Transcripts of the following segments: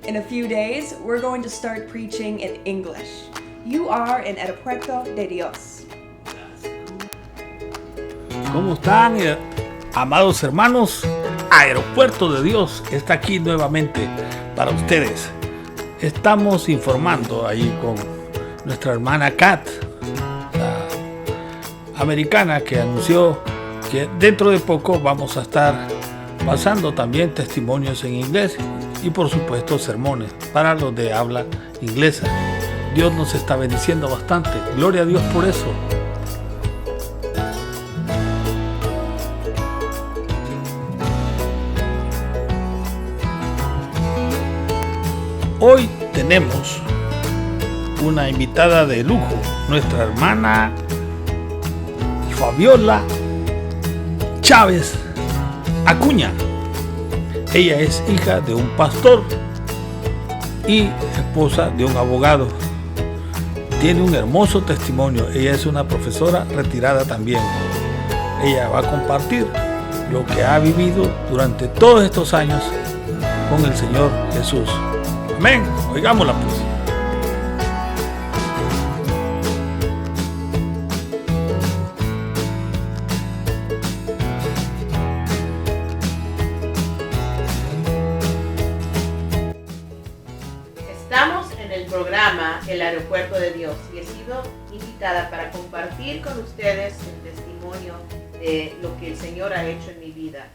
In a few days, we're going to start preaching in English. You are in Aeropuerto de Dios. ¿Cómo están, amados hermanos? Aeropuerto de Dios está aquí nuevamente para ustedes. Estamos informando ahí con nuestra hermana Kat, la americana, que anunció que dentro de poco vamos a estar pasando también testimonios en inglés y por supuesto sermones para los de habla inglesa. Dios nos está bendiciendo bastante. Gloria a Dios por eso. Hoy tenemos una invitada de lujo, nuestra hermana Fabiola Chávez Acuña. Ella es hija de un pastor y esposa de un abogado. Tiene un hermoso testimonio. Ella es una profesora retirada también. Ella va a compartir lo que ha vivido durante todos estos años con el Señor Jesús. Amén. Oigámosla pues. Estamos en el programa El Aeropuerto de Dios y he sido invitada para compartir con ustedes el testimonio de lo que el Señor ha hecho en mi vida.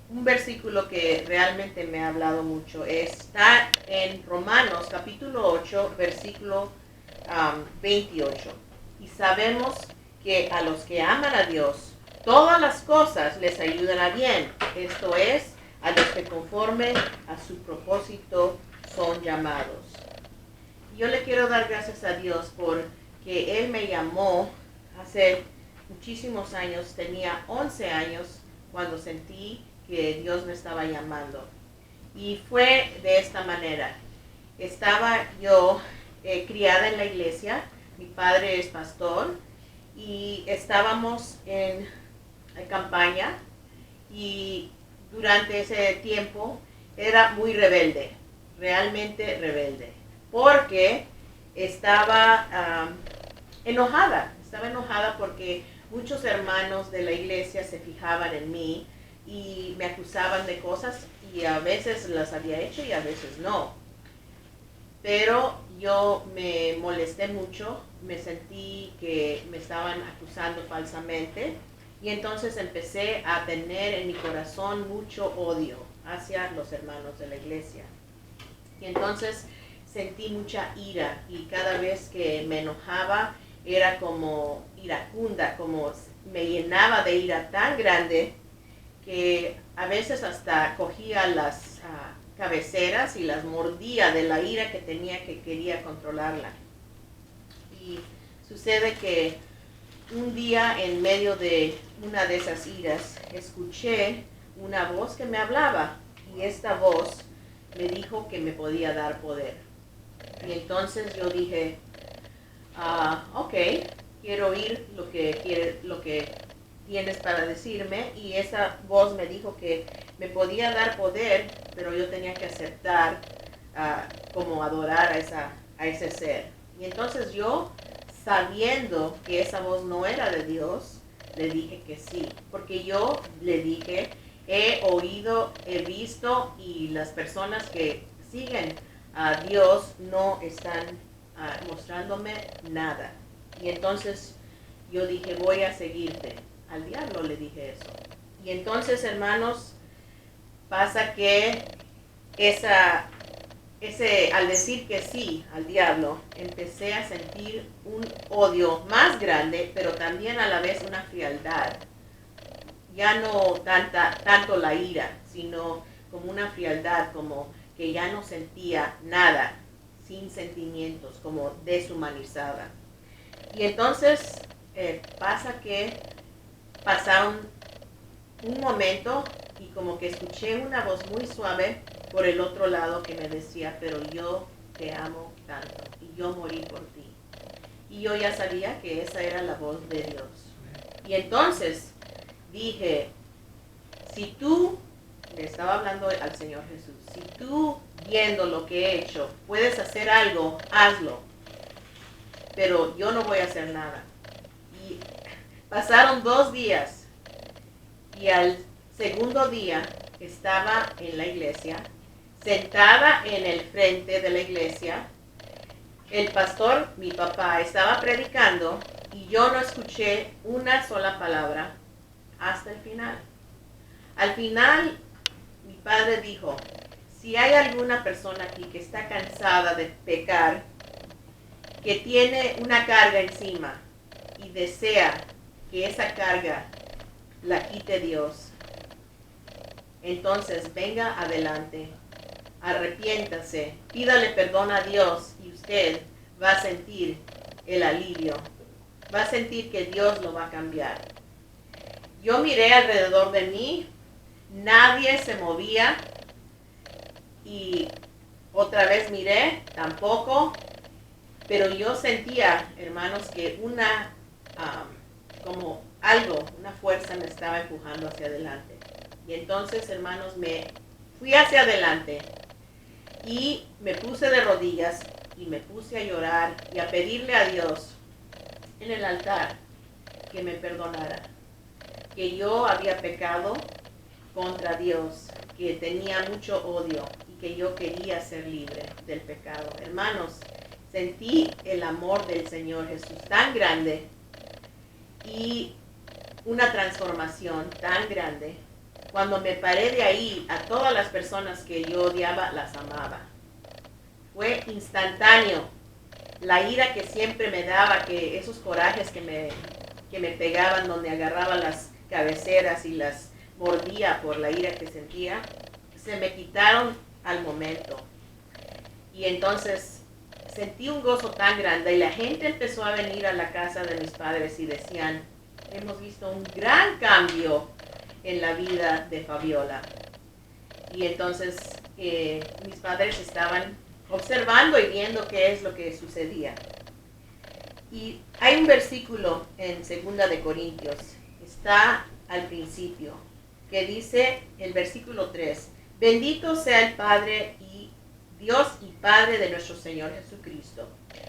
Un versículo que realmente me ha hablado mucho está en Romanos capítulo 8, versículo 28. Y sabemos que a los que aman a Dios, todas las cosas les ayudan a bien. Esto es, a los que conforme a su propósito son llamados. Yo le quiero dar gracias a Dios porque Él me llamó hace muchísimos años. Tenía 11 años cuando sentí que Dios me estaba llamando. Y fue de esta manera. Estaba yo criada en la iglesia. Mi padre es pastor. Y estábamos en campaña. Y durante ese tiempo era muy rebelde. Realmente rebelde. Porque estaba enojada. Estaba enojada porque muchos hermanos de la iglesia se fijaban en mí y me acusaban de cosas y a veces las había hecho y a veces no. Pero yo me molesté mucho, me sentí que me estaban acusando falsamente y entonces empecé a tener en mi corazón mucho odio hacia los hermanos de la iglesia. Y entonces sentí mucha ira y cada vez que me enojaba era como iracunda, como me llenaba de ira tan grande que a veces hasta cogía las cabeceras y las mordía de la ira que tenía, que quería controlarla. Y sucede que un día en medio de una de esas iras escuché una voz que me hablaba y esta voz me dijo que me podía dar poder. Y entonces yo dije, ok, quiero oír lo que tienes para decirme. Y esa voz me dijo que me podía dar poder, pero yo tenía que aceptar como adorar a ese ser. Y entonces yo, sabiendo que esa voz no era de Dios, le dije que sí, porque yo le dije, he oído, he visto y las personas que siguen a Dios no están mostrándome nada. Y entonces yo dije, voy a seguirte. Al diablo le dije eso. Y entonces, hermanos, pasa que al decir que sí al diablo, empecé a sentir un odio más grande, pero también a la vez una frialdad. Ya no tanto la ira, sino como una frialdad, como que ya no sentía nada, sin sentimientos, como deshumanizada. Y entonces pasa que pasaron un momento y como que escuché una voz muy suave por el otro lado que me decía, pero yo te amo tanto y yo morí por ti. Y yo ya sabía que esa era la voz de Dios. Y entonces dije, si tú le estaba hablando al Señor Jesús, si tú viendo lo que he hecho puedes hacer algo, hazlo, pero yo no voy a hacer nada. Y pasaron 2 días y al segundo día estaba en la iglesia, sentada en el frente de la iglesia. El pastor, mi papá, estaba predicando y yo no escuché una sola palabra hasta el final. Al final, mi padre dijo, si hay alguna persona aquí que está cansada de pecar, que tiene una carga encima y desea que esa carga la quite Dios, entonces venga adelante, arrepiéntase, pídale perdón a Dios y usted va a sentir el alivio, va a sentir que Dios lo va a cambiar. Yo miré alrededor de mí, nadie se movía y otra vez miré, tampoco, pero yo sentía, hermanos, que como algo, una fuerza me estaba empujando hacia adelante. Y entonces, hermanos, me fui hacia adelante y me puse de rodillas y me puse a llorar y a pedirle a Dios en el altar que me perdonara, que yo había pecado contra Dios, que tenía mucho odio y que yo quería ser libre del pecado. Hermanos, sentí el amor del Señor Jesús tan grande y una transformación tan grande. Cuando me paré de ahí, a todas las personas que yo odiaba, las amaba. Fue instantáneo. La ira que siempre me daba, que esos corajes que me pegaban, donde agarraba las cabeceras y las mordía por la ira que sentía, se me quitaron al momento. Y entonces sentí un gozo tan grande y la gente empezó a venir a la casa de mis padres y decían, hemos visto un gran cambio en la vida de Fabiola. Y entonces mis padres estaban observando y viendo qué es lo que sucedía. Y hay un versículo en 2 de Corintios, está al principio, que dice el versículo 3, bendito sea el Padre y Dios y Padre de nuestro Señor Jesucristo,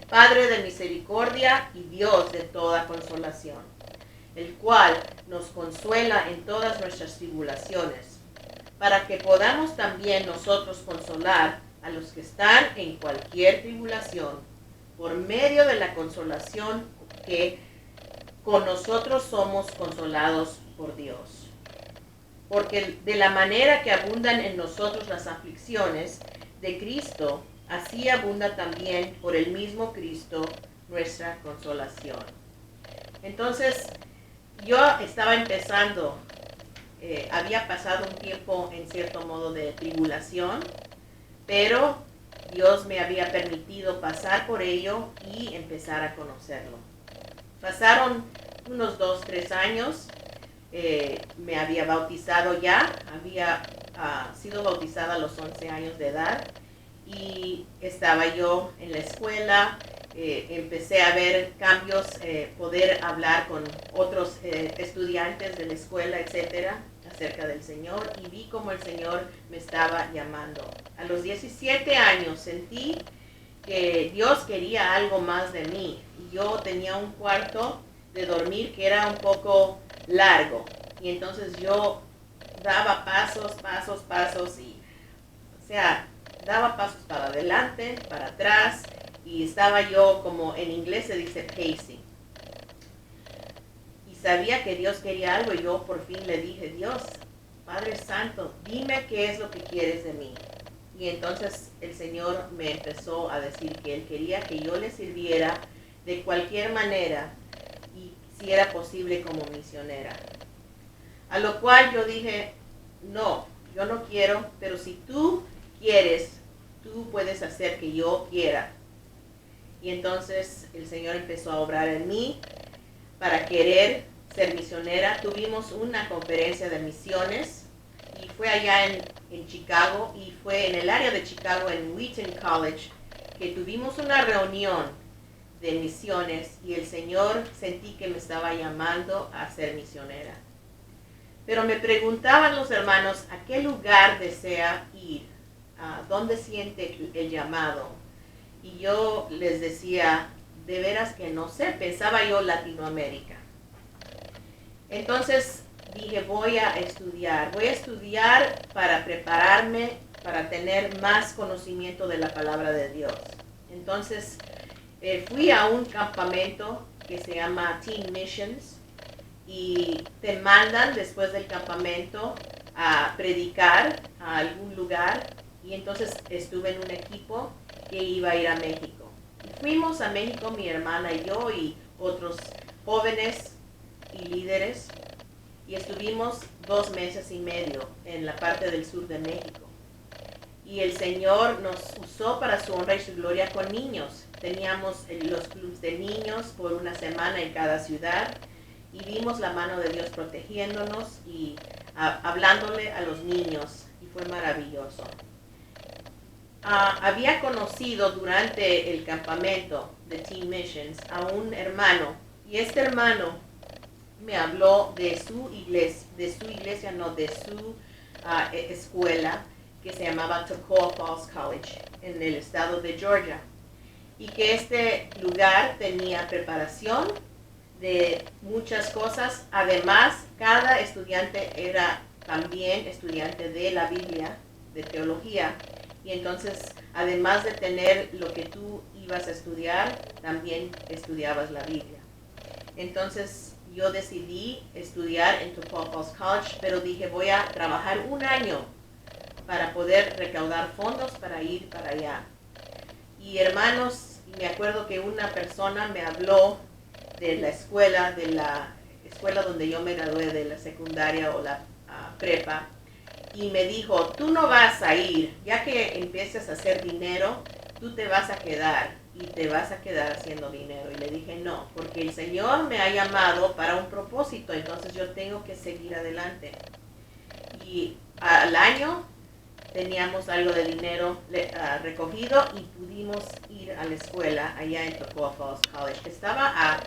Padre de misericordia y Dios de toda consolación, el cual nos consuela en todas nuestras tribulaciones, para que podamos también nosotros consolar a los que están en cualquier tribulación, por medio de la consolación que con nosotros somos consolados por Dios. Porque de la manera que abundan en nosotros las aflicciones de Cristo, así abunda también por el mismo Cristo nuestra consolación. Entonces, yo estaba empezando, había pasado un tiempo en cierto modo de tribulación, pero Dios me había permitido pasar por ello y empezar a conocerlo. Pasaron unos 2-3 años, me había bautizado ya, había sido bautizada a los 11 años de edad y estaba yo en la escuela, empecé a ver cambios, poder hablar con otros estudiantes de la escuela, etcétera, acerca del Señor, y vi como el Señor me estaba llamando. A los 17 años sentí que Dios quería algo más de mí. Yo tenía un cuarto de dormir que era un poco largo y entonces yo daba pasos y, o sea, daba pasos para adelante, para atrás y estaba yo, como en inglés se dice, pacing. Y sabía que Dios quería algo y yo por fin le dije, Dios, Padre Santo, dime qué es lo que quieres de mí. Y entonces el Señor me empezó a decir que Él quería que yo le sirviera de cualquier manera y si era posible como misionera. A lo cual yo dije, no, yo no quiero, pero si tú quieres, tú puedes hacer que yo quiera. Y entonces el Señor empezó a obrar en mí para querer ser misionera. Tuvimos una conferencia de misiones y fue allá en Chicago y fue en el área de Chicago, en Wheaton College, que tuvimos una reunión de misiones y el Señor sentí que me estaba llamando a ser misionera. Pero me preguntaban los hermanos a qué lugar desea ir, a dónde siente el llamado. Y yo les decía, de veras que no sé, pensaba yo Latinoamérica. Entonces dije, voy a estudiar para prepararme, para tener más conocimiento de la palabra de Dios. Entonces fui a un campamento que se llama Teen Missions y te mandan después del campamento a predicar a algún lugar, y entonces estuve en un equipo que iba a ir a México. Y fuimos a México, mi hermana y yo y otros jóvenes y líderes, y estuvimos 2 meses y medio en la parte del sur de México. Y el Señor nos usó para su honra y su gloria con niños. Teníamos los clubes de niños por 1 semana en cada ciudad, y vimos la mano de Dios protegiéndonos y hablándole a los niños, y fue maravilloso. Había conocido durante el campamento de Teen Missions a un hermano, y este hermano me habló de su escuela, que se llamaba Toccoa Falls College, en el estado de Georgia, y que este lugar tenía preparación de muchas cosas. Además, cada estudiante era también estudiante de la Biblia, de teología, y entonces, además de tener lo que tú ibas a estudiar, también estudiabas la Biblia. Entonces, yo decidí estudiar en Toccoa Falls College, pero dije, voy a trabajar 1 año para poder recaudar fondos para ir para allá. Y hermanos, me acuerdo que una persona me habló de la escuela donde yo me gradué, de la secundaria o la prepa, y me dijo, tú no vas a ir, ya que empieces a hacer dinero, tú te vas a quedar y te vas a quedar haciendo dinero. Y le dije, no, porque el Señor me ha llamado para un propósito, entonces yo tengo que seguir adelante. Y al año teníamos algo de dinero recogido y pudimos ir a la escuela allá en Toccoa Falls College, que estaba a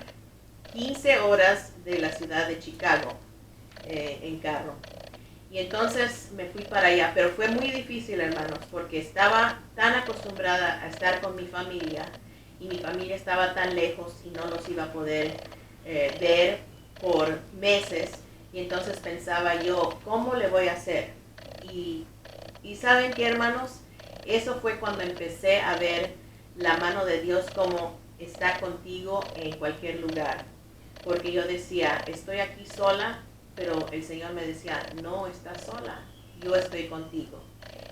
15 horas de la ciudad de Chicago en carro. Y entonces me fui para allá, pero fue muy difícil, hermanos, porque estaba tan acostumbrada a estar con mi familia, y mi familia estaba tan lejos y no los iba a poder ver por meses. Y entonces pensaba yo, ¿cómo le voy a hacer? Y ¿saben qué, hermanos? Eso fue cuando empecé a ver la mano de Dios como está contigo en cualquier lugar. Porque yo decía, estoy aquí sola, pero el Señor me decía, no estás sola, yo estoy contigo.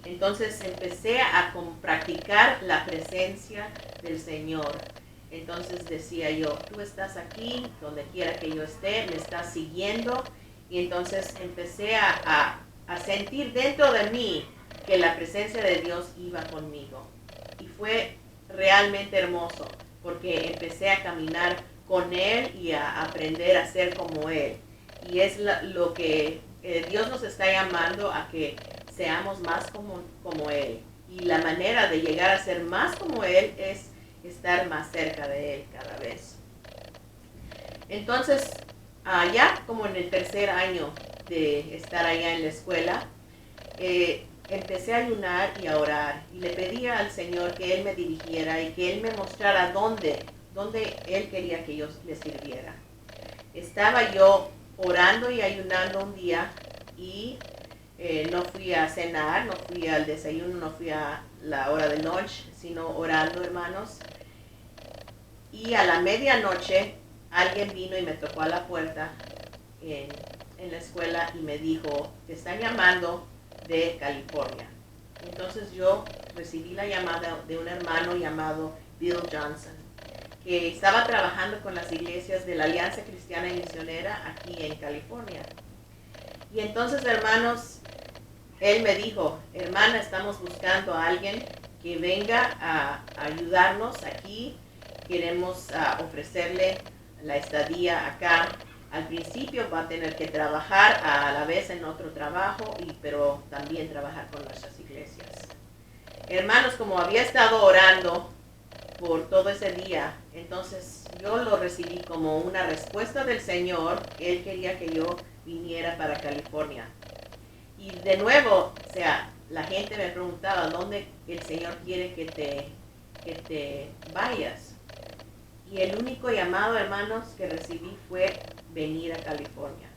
Entonces empecé a practicar la presencia del Señor. Entonces decía yo, tú estás aquí, donde quiera que yo esté, me estás siguiendo. Y entonces empecé a sentir dentro de mí que la presencia de Dios iba conmigo. Y fue realmente hermoso, porque empecé a caminar con Él y a aprender a ser como Él. Y es lo que Dios nos está llamando, a que seamos más como Él. Y la manera de llegar a ser más como Él es estar más cerca de Él cada vez. Entonces, ya como en el 3er año de estar allá en la escuela, empecé a ayunar y a orar. Y le pedía al Señor que Él me dirigiera y que Él me mostrara dónde Él quería que yo le sirviera. Estaba yo orando y ayunando un día, y no fui a cenar, no fui al desayuno, no fui a la hora de noche, sino orando, hermanos. Y a la medianoche alguien vino y me tocó a la puerta en la escuela y me dijo, te están llamando de California. Entonces yo recibí la llamada de un hermano llamado Bill Johnson, que estaba trabajando con las iglesias de la Alianza Cristiana y Misionera aquí en California. Y entonces, hermanos, él me dijo, hermana, estamos buscando a alguien que venga a ayudarnos aquí. Queremos ofrecerle la estadía acá. Al principio va a tener que trabajar a la vez en otro trabajo, pero también trabajar con nuestras iglesias. Hermanos, como había estado orando por todo ese día, entonces yo lo recibí como una respuesta del Señor. Él quería que yo viniera para California. Y de nuevo, o sea, la gente me preguntaba dónde el Señor quiere que te vayas. Y el único llamado, hermanos, que recibí fue venir a California.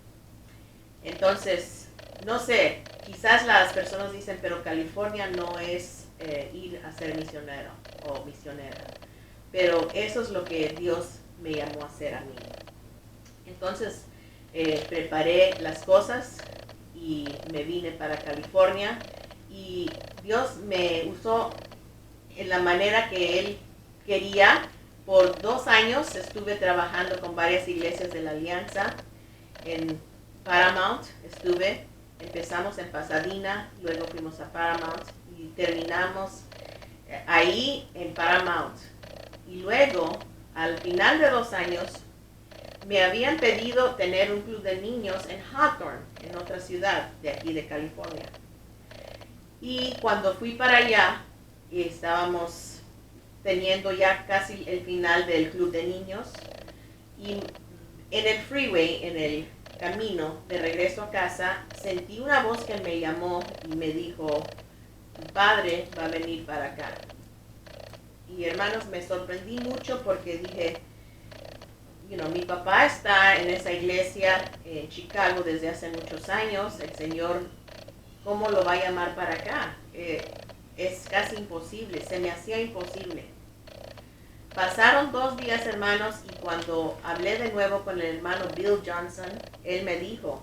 Entonces, no sé, quizás las personas dicen, pero California no es ir a ser misionero o misionera. Pero eso es lo que Dios me llamó a hacer a mí. Entonces, preparé las cosas y me vine para California. Y Dios me usó en la manera que Él quería. Por 2 años estuve trabajando con varias iglesias de la Alianza. En Paramount empezamos en Pasadena, luego fuimos a Paramount y terminamos ahí en Paramount. Y luego, al final de 2 años, me habían pedido tener un club de niños en Hawthorne, en otra ciudad de aquí de California. Y cuando fui para allá, y estábamos teniendo ya casi el final del club de niños, y en el freeway, en el camino de regreso a casa, sentí una voz que me llamó y me dijo, tu padre va a venir para acá. Y hermanos, me sorprendí mucho porque dije, mi papá está en esa iglesia en Chicago desde hace muchos años, el Señor, ¿cómo lo va a llamar para acá? Es casi imposible, se me hacía imposible. Pasaron 2 días, hermanos, y cuando hablé de nuevo con el hermano Bill Johnson, él me dijo,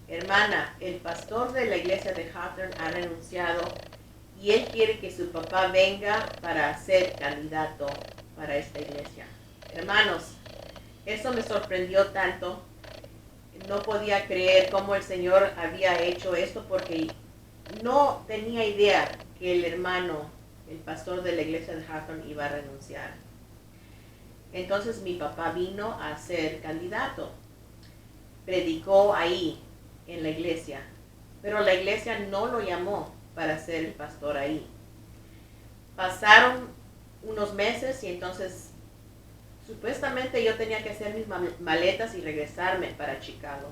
hermana, el pastor de la iglesia de Hawthorne ha renunciado y él quiere que su papá venga para ser candidato para esta iglesia. Hermanos, eso me sorprendió tanto. No podía creer cómo el Señor había hecho esto porque no tenía idea que el hermano, el pastor de la iglesia de Hawthorne, iba a renunciar. Entonces mi papá vino a ser candidato. Predicó ahí, en la iglesia. Pero la iglesia no lo llamó para ser el pastor ahí. Pasaron unos meses y entonces supuestamente yo tenía que hacer mis maletas y regresarme para Chicago.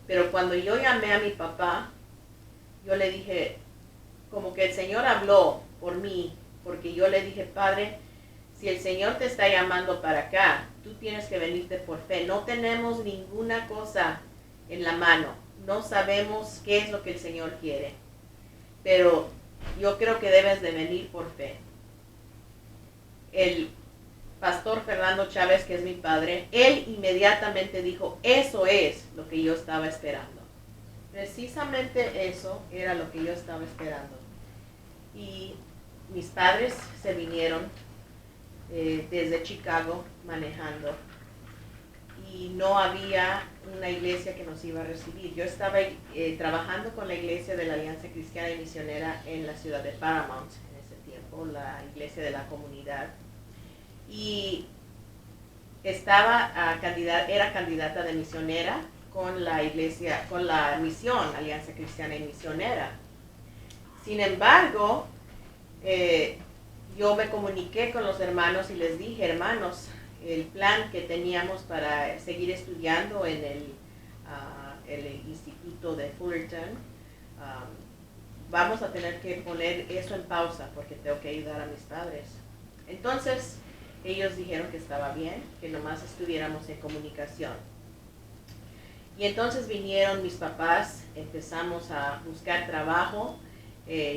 Pero cuando yo llamé a mi papá, yo le dije, como que el Señor habló por mí, porque yo le dije, Padre, si el Señor te está llamando para acá, tú tienes que venirte por fe. No tenemos ninguna cosa en la mano. No sabemos qué es lo que el Señor quiere. Pero yo creo que debes de venir por fe. El pastor Fernando Chávez, que es mi padre, él inmediatamente dijo, eso es lo que yo estaba esperando. Precisamente eso era lo que yo estaba esperando. Y mis padres se vinieron desde Chicago manejando y no había una iglesia que nos iba a recibir. Yo estaba trabajando con la iglesia de la Alianza Cristiana y Misionera en la ciudad de Paramount en ese tiempo, la iglesia de la comunidad, y era candidata de misionera con la iglesia, con la misión Alianza Cristiana y Misionera. Sin embargo, yo me comuniqué con los hermanos y les dije, hermanos, el plan que teníamos para seguir estudiando en el instituto de Fullerton, vamos a tener que poner eso en pausa porque tengo que ayudar a mis padres. Entonces, ellos dijeron que estaba bien, que nomás estuviéramos en comunicación. Y entonces vinieron mis papás, empezamos a buscar trabajo.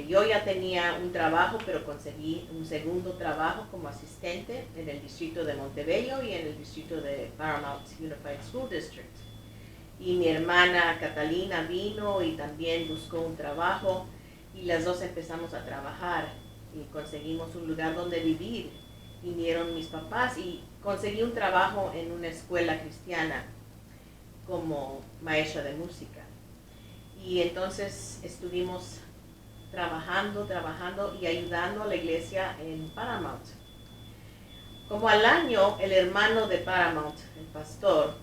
Yo ya tenía un trabajo, pero conseguí un segundo trabajo como asistente en el distrito de Montebello y en el distrito de Paramount Unified School District. Y mi hermana Catalina vino y también buscó un trabajo y las dos empezamos a trabajar y conseguimos un lugar donde vivir. Vinieron mis papás y conseguí un trabajo en una escuela cristiana como maestra de música. Y entonces estuvimos trabajando y ayudando a la iglesia en Paramount. Como al año, el hermano de Paramount, el pastor,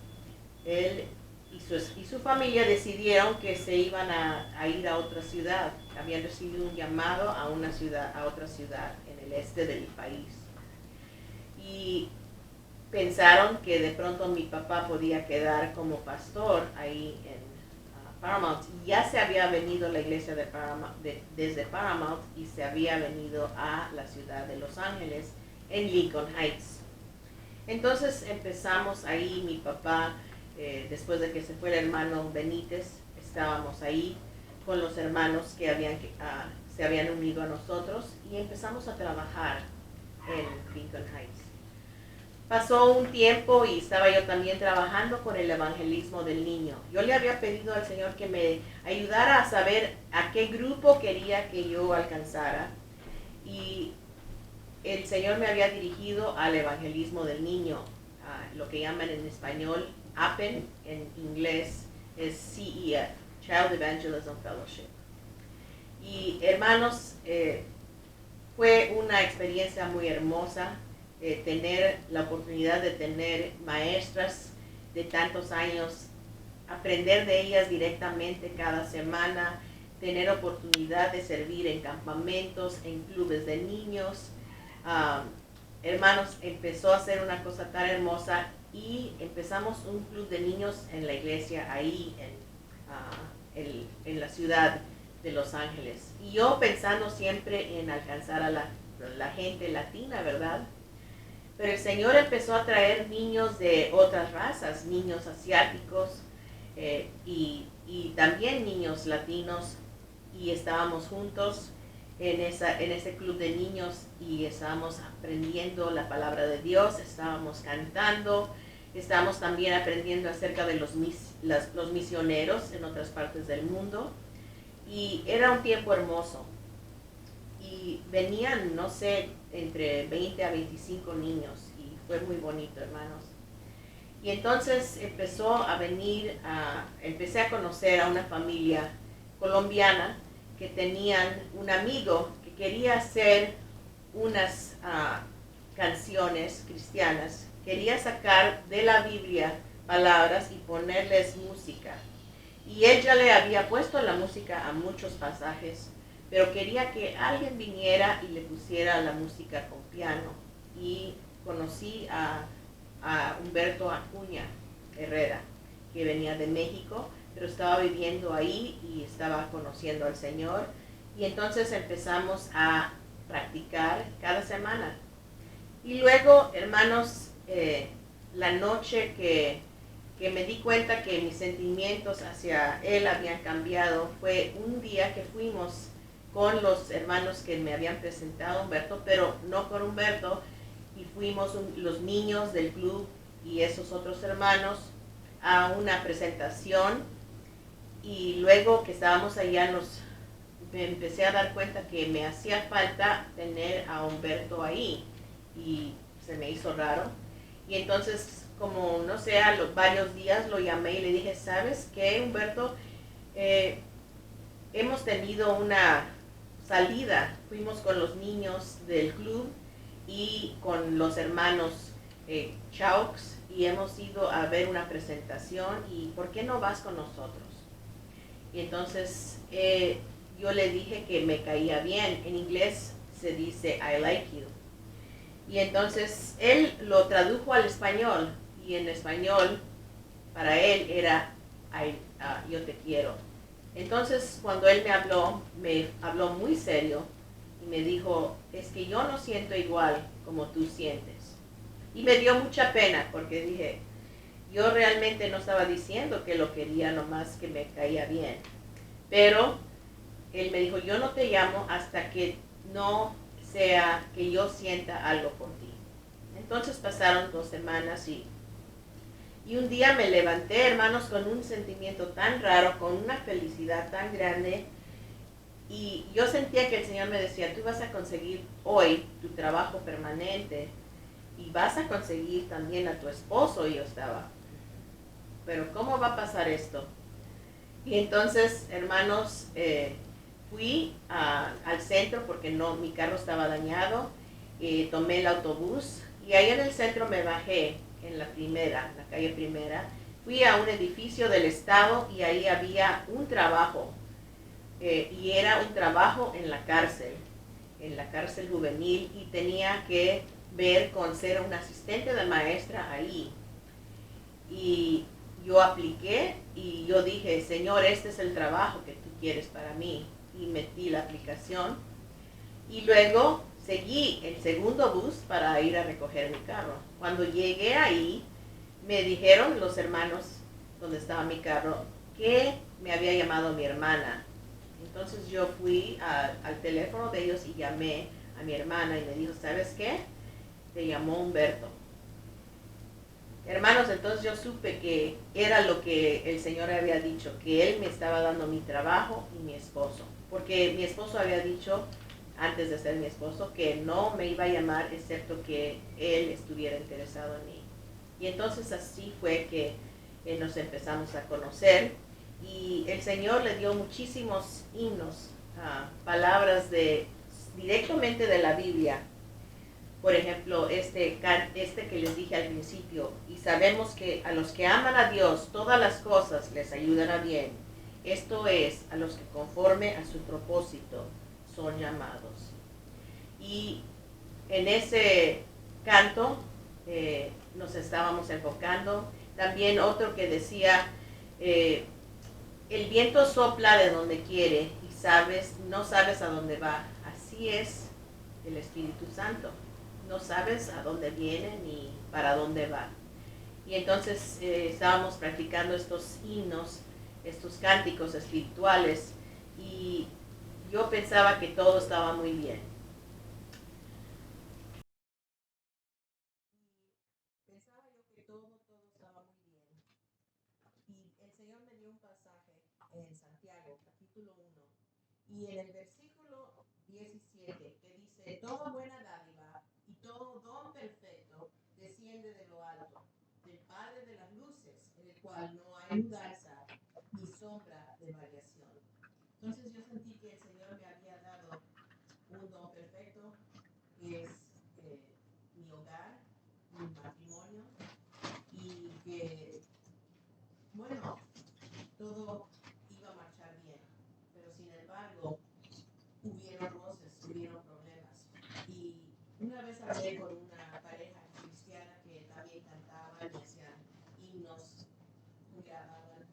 él y su familia decidieron que se iban a ir a otra ciudad. Habían recibido un llamado a otra ciudad en el este del país. Y pensaron que de pronto mi papá podía quedar como pastor ahí en Paramount. Ya se había venido la iglesia de desde Paramount y se había venido a la ciudad de Los Ángeles, en Lincoln Heights. Entonces empezamos ahí, mi papá, después de que se fue el hermano Benítez, estábamos ahí con los hermanos que se habían unido a nosotros y empezamos a trabajar en Lincoln Heights. Pasó un tiempo y estaba yo también trabajando con el evangelismo del niño. Yo le había pedido al Señor que me ayudara a saber a qué grupo quería que yo alcanzara. Y el Señor me había dirigido al evangelismo del niño, lo que llaman en español APEN, en inglés es CEF, Child Evangelism Fellowship. Y hermanos, fue una experiencia muy hermosa. Tener la oportunidad de tener maestras de tantos años, aprender de ellas directamente cada semana, tener oportunidad de servir en campamentos, en clubes de niños. Hermanos, empezó a ser una cosa tan hermosa y empezamos un club de niños en la iglesia ahí en la ciudad de Los Ángeles. Y yo pensando siempre en alcanzar a la gente latina, ¿verdad? Pero el Señor empezó a traer niños de otras razas, niños asiáticos y también niños latinos, y estábamos juntos en ese club de niños y estábamos aprendiendo la palabra de Dios, estábamos cantando, estábamos también aprendiendo acerca de los misioneros en otras partes del mundo, y era un tiempo hermoso. Y venían, no sé, entre 20 a 25 niños y fue muy bonito, hermanos. Y entonces empecé a conocer a una familia colombiana que tenían un amigo que quería hacer unas canciones cristianas, quería sacar de la Biblia palabras y ponerles música. Y él ya le había puesto la música a muchos pasajes, pero quería que alguien viniera y le pusiera la música con piano. Y conocí a Humberto Acuña Herrera, que venía de México, pero estaba viviendo ahí y estaba conociendo al Señor. Y entonces empezamos a practicar cada semana. Y luego, hermanos, la noche que me di cuenta que mis sentimientos hacia él habían cambiado, fue un día que fuimos con los hermanos que me habían presentado a Humberto, pero no con Humberto, y fuimos los niños del club y esos otros hermanos a una presentación. Y luego que estábamos allá me empecé a dar cuenta que me hacía falta tener a Humberto ahí, y se me hizo raro. Y entonces, como no sé, a los varios días lo llamé y le dije, ¿sabes qué, Humberto? Hemos tenido una salida, fuimos con los niños del club y con los hermanos Chaux, y hemos ido a ver una presentación, y ¿por qué no vas con nosotros? Y entonces yo le dije que me caía bien. En inglés se dice I like you. Y entonces él lo tradujo al español, y en español para él era yo te quiero. Entonces cuando él me habló muy serio y me dijo, es que yo no siento igual como tú sientes. Y me dio mucha pena, porque dije, yo realmente no estaba diciendo que lo quería nomás que me caía bien. Pero él me dijo, yo no te llamo hasta que no sea que yo sienta algo por ti. Entonces pasaron 2 semanas y un día me levanté, hermanos, con un sentimiento tan raro, con una felicidad tan grande, y yo sentía que el Señor me decía, tú vas a conseguir hoy tu trabajo permanente y vas a conseguir también a tu esposo. Y yo estaba, pero ¿cómo va a pasar esto? Y entonces, hermanos, fui al centro porque mi carro estaba dañado, tomé el autobús y ahí en el centro me bajé en la calle Primera, fui a un edificio del estado y ahí había un trabajo, y era un trabajo en la cárcel. en la cárcel juvenil y tenía que ver con ser un asistente de maestra ahí. Y yo apliqué y yo dije, Señor, este es el trabajo que tú quieres para mí. Y metí la aplicación. Y luego seguí el segundo bus para ir a recoger mi carro. Cuando llegué ahí, me dijeron los hermanos donde estaba mi carro que me había llamado mi hermana. Entonces yo fui al teléfono de ellos y llamé a mi hermana y me dijo, ¿sabes qué? Te llamó Humberto. Hermanos, entonces yo supe que era lo que el Señor había dicho, que Él me estaba dando mi trabajo y mi esposo. Porque mi esposo había dicho, antes de ser mi esposo, que no me iba a llamar excepto que Él estuviera interesado en mí. Y entonces así fue que nos empezamos a conocer y el Señor le dio muchísimos himnos, palabras directamente de la Biblia. Por ejemplo, este que les dije al principio, y sabemos que a los que aman a Dios, todas las cosas les ayudan a bien. Esto es, a los que conforme a su propósito son llamados. Y en ese canto nos estábamos enfocando. También otro que decía, el viento sopla de donde quiere y no sabes a dónde va. Así es el Espíritu Santo. No sabes a dónde viene ni para dónde va. Y entonces estábamos practicando estos himnos, estos cánticos espirituales, y yo pensaba que todo estaba muy bien. Pensaba yo que todo estaba muy bien. Y el Señor me dio un pasaje en Santiago, capítulo 1, y en el versículo 17, que dice, toda buena dádiva y todo don perfecto desciende de lo alto, del Padre de las luces, en el cual no hay mudanza ni sombra de variación. Entonces yo sentí que el Señor me había dado un don perfecto, que es mi hogar, mi matrimonio, y que, bueno, todo iba a marchar bien, pero sin embargo, hubieron roces, hubieron problemas. Y una vez hablé con una pareja cristiana que también cantaban y hacían himnos, grababan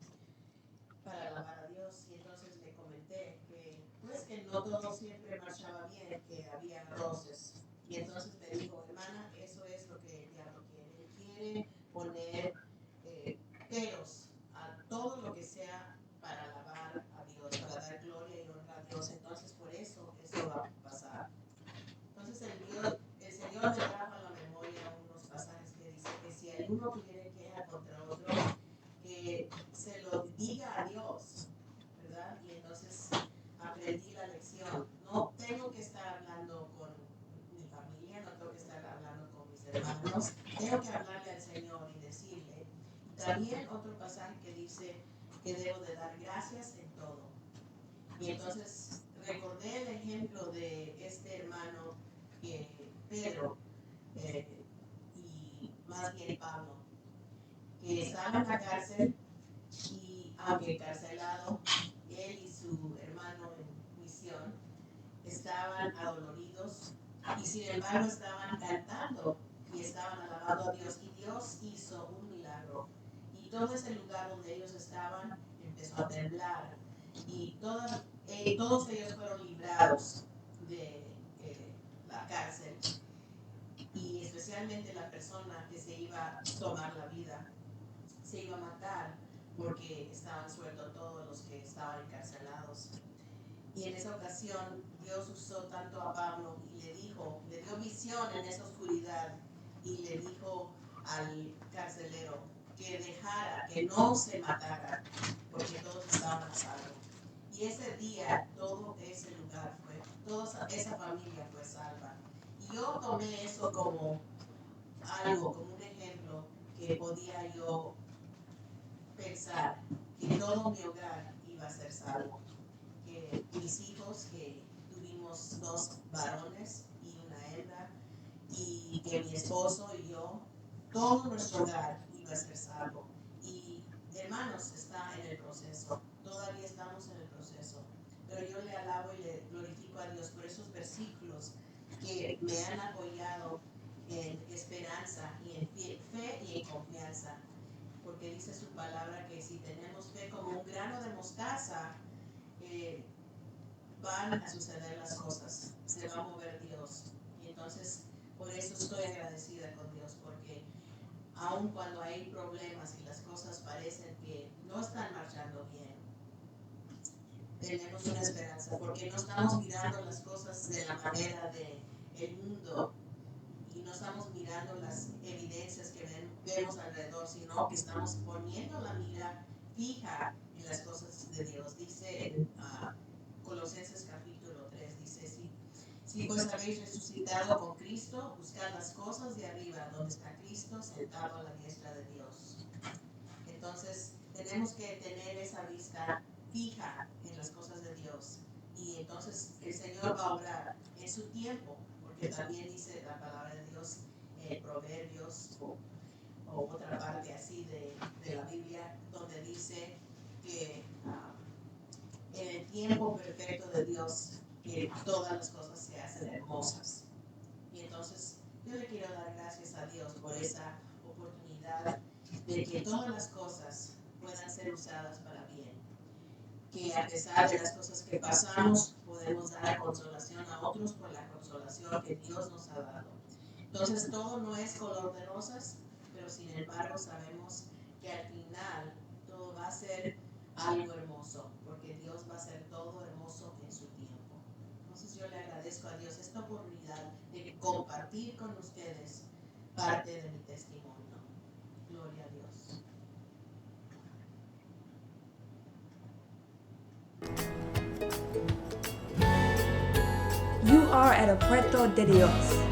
para alabar a Dios, y entonces le comenté que, pues, que no todo siempre marchaba bien, que había roces. Y entonces me dijo, hermana, eso es lo que el diablo quiere. Él quiere poner peros a todo lo que sea para alabar a Dios, para dar gloria y honra a Dios. Entonces por eso va a pasar. Entonces el Señor me trajo a la memoria unos pasajes que dice que si alguno tuviera queja contra otro, que se lo diga a Dios, ¿verdad? Y entonces aprendí la lección. No tengo que estar hablando con mi familia, no tengo que estar hablando con mis hermanos, tengo que hablarle al Señor y decirle. También otro pasaje que dice que debo de dar gracias en todo. Y entonces recordé el ejemplo de este hermano Pedro, y más bien Pablo, que estaba en la cárcel y aunque encarcelado, él y su hermano en misión estaban adoloridos y sin embargo estaban cantando y estaban alabando a Dios, y Dios hizo un milagro. Y todo ese lugar donde ellos estaban empezó a temblar y todos ellos fueron librados de la cárcel, y especialmente la persona que se iba a tomar la vida, se iba a matar porque estaban sueltos todos los que estaban encarcelados. Y en esa ocasión Dios usó tanto a Pablo y le dio visión en esa oscuridad, y le dijo al carcelero que dejara, que no se matara, porque todos estaban a salvo. Y ese día todo ese lugar toda esa familia fue salva. Y yo tomé eso como algo, como un ejemplo que podía yo pensar que todo mi hogar iba a ser salvo. Que mis hijos, que tuvimos 2 varones y una hembra, y que mi esposo y yo, todo nuestro hogar iba a ser salvo. Y hermanos, está en el proceso, todavía estamos en el proceso, pero yo le alabo y le glorifico glorifico a Dios por esos versículos que me han apoyado en esperanza y en fe y en confianza. Porque dice su palabra que si tenemos fe como un grano de mostaza, van a suceder las cosas, se va a mover Dios. Y entonces, por eso estoy agradecida con Dios, porque aun cuando hay problemas y las cosas parecen que no están marchando bien, tenemos una esperanza, porque no estamos mirando las cosas de la manera del mundo y no estamos mirando las evidencias que vemos alrededor, sino que estamos poniendo la mira fija en las cosas de Dios. Dice en Colosenses capítulo 3, dice, si pues habéis resucitado con Cristo, buscad las cosas de arriba, donde está Cristo sentado a la diestra de Dios. Entonces, tenemos que tener esa vista fija en las cosas de Dios. Y entonces el Señor va a obrar en su tiempo, porque también dice la palabra de Dios en Proverbios o otra parte así de la Biblia, donde dice que en el tiempo perfecto de Dios todas las cosas se hacen hermosas. Y entonces yo le quiero dar gracias a Dios por esa oportunidad de que todas las cosas puedan ser usadas para bien. Que a pesar de las cosas que pasamos, podemos dar consolación a otros por la consolación que Dios nos ha dado. Entonces todo no es color de rosas, pero sin embargo sabemos que al final todo va a ser algo hermoso, porque Dios va a hacer todo hermoso en su tiempo. Entonces yo le agradezco a Dios esta oportunidad de compartir con ustedes parte de mi testimonio. Gloria a Dios. You are at a Puerto de Dios.